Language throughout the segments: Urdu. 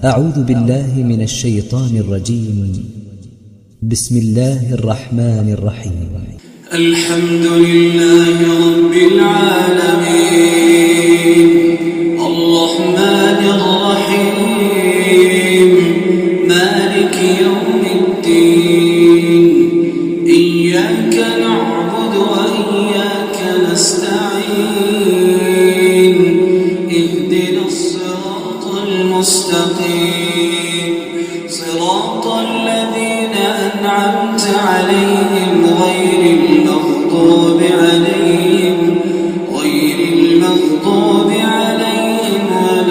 أعوذ بالله من الشيطان الرجيم. بسم الله الرحمن الرحيم. الحمد لله رب العالمين الرحمن الرحيم مالك يوم الدين إياك نعبد وإياك نستعين اهدنا الصراط المستقيم صراط الذين أنعمت عليهم غير المغضوب عليهم ولا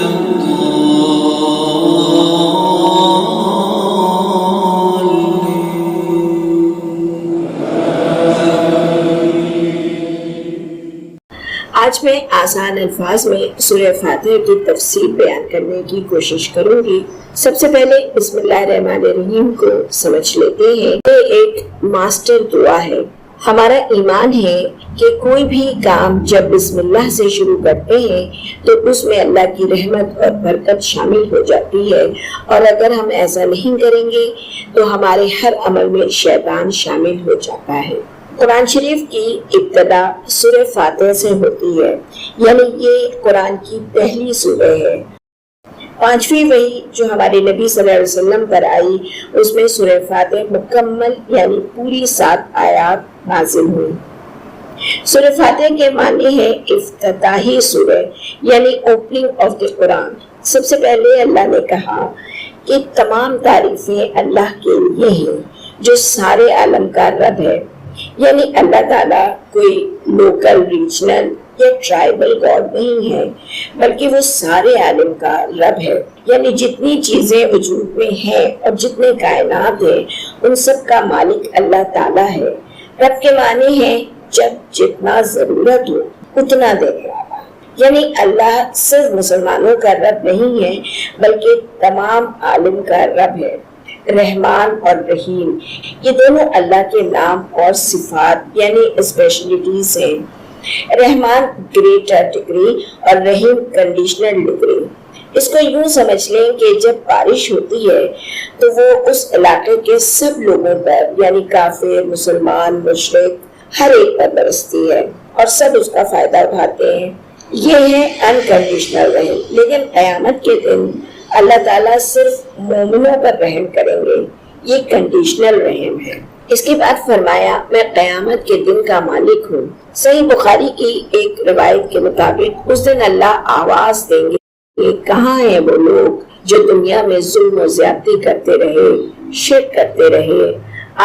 الضالين. آج میں آسان الفاظ میں سورہ فاتحہ کی تفسیر بیان کرنے کی کوشش کروں گی۔ سب سے پہلے بسم اللہ الرحمن الرحیم کو سمجھ لیتے ہیں۔ یہ ایک ماسٹر دعا ہے۔ ہمارا ایمان ہے کہ کوئی بھی کام جب بسم اللہ سے شروع کرتے ہیں تو اس میں اللہ کی رحمت اور برکت شامل ہو جاتی ہے، اور اگر ہم ایسا نہیں کریں گے تو ہمارے ہر عمل میں شیطان شامل ہو جاتا ہے۔ قرآن شریف کی ابتدا سورہ فاتحہ سے ہوتی ہے، یعنی یہ قرآن کی پہلی سورہ ہے۔ پانچویں وحی جو ہمارے نبی صلی اللہ علیہ وسلم پر آئی اس میں سورہ فاتحہ مکمل یعنی پوری 7 آیات نازل ہوئی۔ سورہ فاتحہ کے معنی ہے افتتاحی سورہ یعنی اوپننگ آف دی قرآن۔ سب سے پہلے اللہ نے کہا کہ تمام تعریفیں اللہ کے لیے ہیں جو سارے عالم کا رب ہے، یعنی اللہ تعالیٰ کوئی لوکل ریجنل یا ٹرائبل گاڈ نہیں ہے بلکہ وہ سارے عالم کا رب ہے، یعنی جتنی چیزیں وجود میں ہیں اور جتنے کائنات ہیں ان سب کا مالک اللہ تعالیٰ ہے۔ رب کے معنی ہے جب جتنا ضرورت ہو اتنا دینے والا، یعنی اللہ صرف مسلمانوں کا رب نہیں ہے بلکہ تمام عالم کا رب ہے۔ رحمان اور رحیم یہ دونوں اللہ کے نام اور صفات یعنی اسپیشلٹیز ہیں۔ رحمان گریٹر ڈگری اور رحیم کنڈیشنل ڈگری۔ اس کو یوں سمجھ لیں کہ جب بارش ہوتی ہے تو وہ اس علاقے کے سب لوگوں پر یعنی کافر، مسلمان، مشرک ہر ایک پر برستی ہے اور سب اس کا فائدہ اٹھاتے ہیں۔ یہ ہے انکنڈیشنل رحم۔ لیکن قیامت کے دن اللہ تعالیٰ صرف مومنوں پر رحم کریں گے، یہ کنڈیشنل رحم ہے۔ اس کے بعد فرمایا میں قیامت کے دن کا مالک ہوں۔ صحیح بخاری کی ایک روایت کے مطابق اس دن اللہ آواز دیں گے کہ کہاں ہیں وہ لوگ جو دنیا میں ظلم و زیادتی کرتے رہے، شرک کرتے رہے،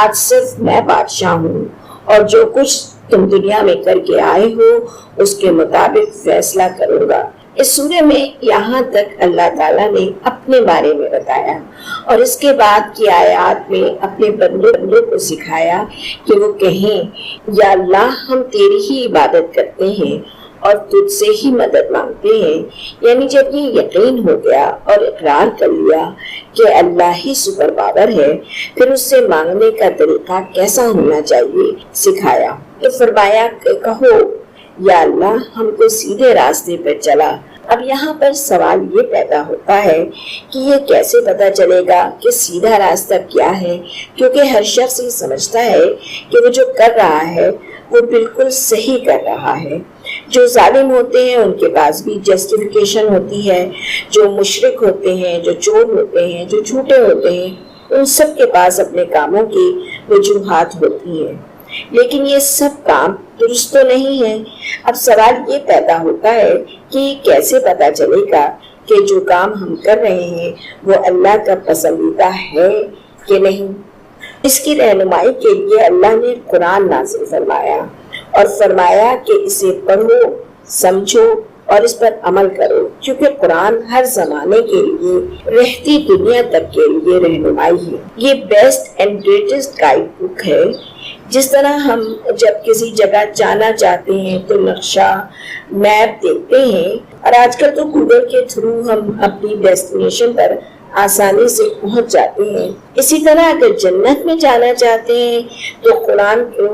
آج صرف میں بادشاہ ہوں اور جو کچھ تم دنیا میں کر کے آئے ہو اس کے مطابق فیصلہ کروں گا۔ اس سورہ میں یہاں تک اللہ تعالیٰ نے اپنے بارے میں بتایا اور اس کے بعد کی آیات میں اپنے بندوں کو سکھایا کہ وہ کہیں یا اللہ ہم تیری ہی عبادت کرتے ہیں اور تجھ سے ہی مدد مانگتے ہیں۔ یعنی جب یہ یقین ہو گیا اور اقرار کر لیا کہ اللہ ہی سپر پاور ہے پھر اس سے مانگنے کا طریقہ کیسا ہونا چاہیے سکھایا۔ تو فرمایا کہ کہو یا اللہ ہم کو سیدھے راستے پر چلا۔ اب یہاں پر سوال یہ پیدا ہوتا ہے کہ یہ کیسے پتا چلے گا کہ سیدھا راستہ کیا ہے، کیونکہ ہر شخص یہ سمجھتا ہے کہ وہ جو کر رہا ہے وہ بالکل صحیح کر رہا ہے۔ جو ظالم ہوتے ہیں ان کے پاس بھی جسٹیفیکیشن ہوتی ہے، جو مشرک ہوتے ہیں، جو چور ہوتے ہیں، جو جھوٹے ہوتے ہیں، ان سب کے پاس اپنے کاموں کی وجوہات ہوتی ہیں، لیکن یہ سب کام درست تو نہیں ہے۔ اب سوال یہ پیدا ہوتا ہے کہ کیسے پتا چلے گا کہ جو کام ہم کر رہے ہیں وہ اللہ کا پسندیدہ ہے کہ نہیں۔ اس کی رہنمائی کے لیے اللہ نے قرآن نازل فرمایا اور فرمایا کہ اسے پڑھو، سمجھو اور اس پر عمل کرو، کیونکہ قرآن ہر زمانے کے لیے رہتی دنیا تک کے لیے رہنمائی ہے۔ یہ best and greatest guide book ہے۔ جس طرح ہم جب کسی جگہ جانا چاہتے ہیں تو نقشہ میپ دیکھتے ہیں، اور آج کل تو گوگل کے تھرو ہم اپنی ڈیسٹینیشن پر آسانی سے پہنچ جاتے ہیں، اسی طرح اگر جنت میں جانا چاہتے ہیں تو قرآن کو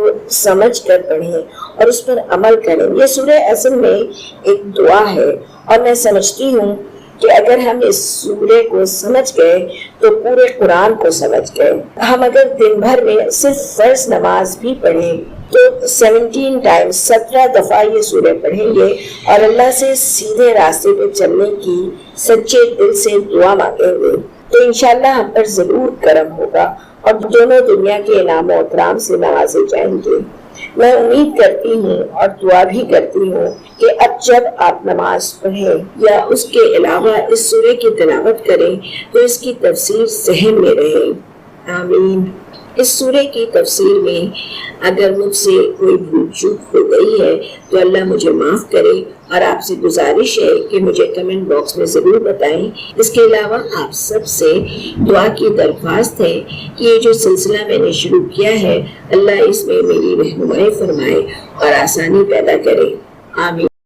سمجھ کر پڑھیں اور اس پر عمل کریں۔ یہ سورہ اصل میں ایک دعا ہے اور میں سمجھتی ہوں کہ اگر ہم اس سورے کو سمجھ گئے تو پورے قرآن کو سمجھ گئے۔ ہم اگر دن بھر میں صرف فرض نماز بھی پڑھیں تو 17 ٹائمز 17 دفعہ یہ سورے پڑھیں گے اور اللہ سے سیدھے راستے پہ چلنے کی سچے دل سے دعا مانگیں گے تو انشاءاللہ ہم پر ضرور کرم ہوگا اور دونوں دنیا کے انعام و اکرام سے نوازے جائیں گے۔ میں امید کرتی ہوں اور دعا بھی کرتی ہوں کہ اب جب آپ نماز پڑھیں یا اس کے علاوہ اس سورے کی تلاوت کریں تو اس کی تفسیر ذہن میں رہے۔ آمین۔ اس سورے کی تفسیر میں اگر مجھ سے کوئی بھول چوک ہو گئی ہے تو اللہ مجھے معاف کرے اور آپ سے گزارش ہے کہ مجھے کمنٹ باکس میں ضرور بتائیں۔ اس کے علاوہ آپ سب سے دعا کی درخواست ہے کہ یہ جو سلسلہ میں نے شروع کیا ہے اللہ اس میں میری رہنمائی فرمائے اور آسانی پیدا کرے۔ آمین۔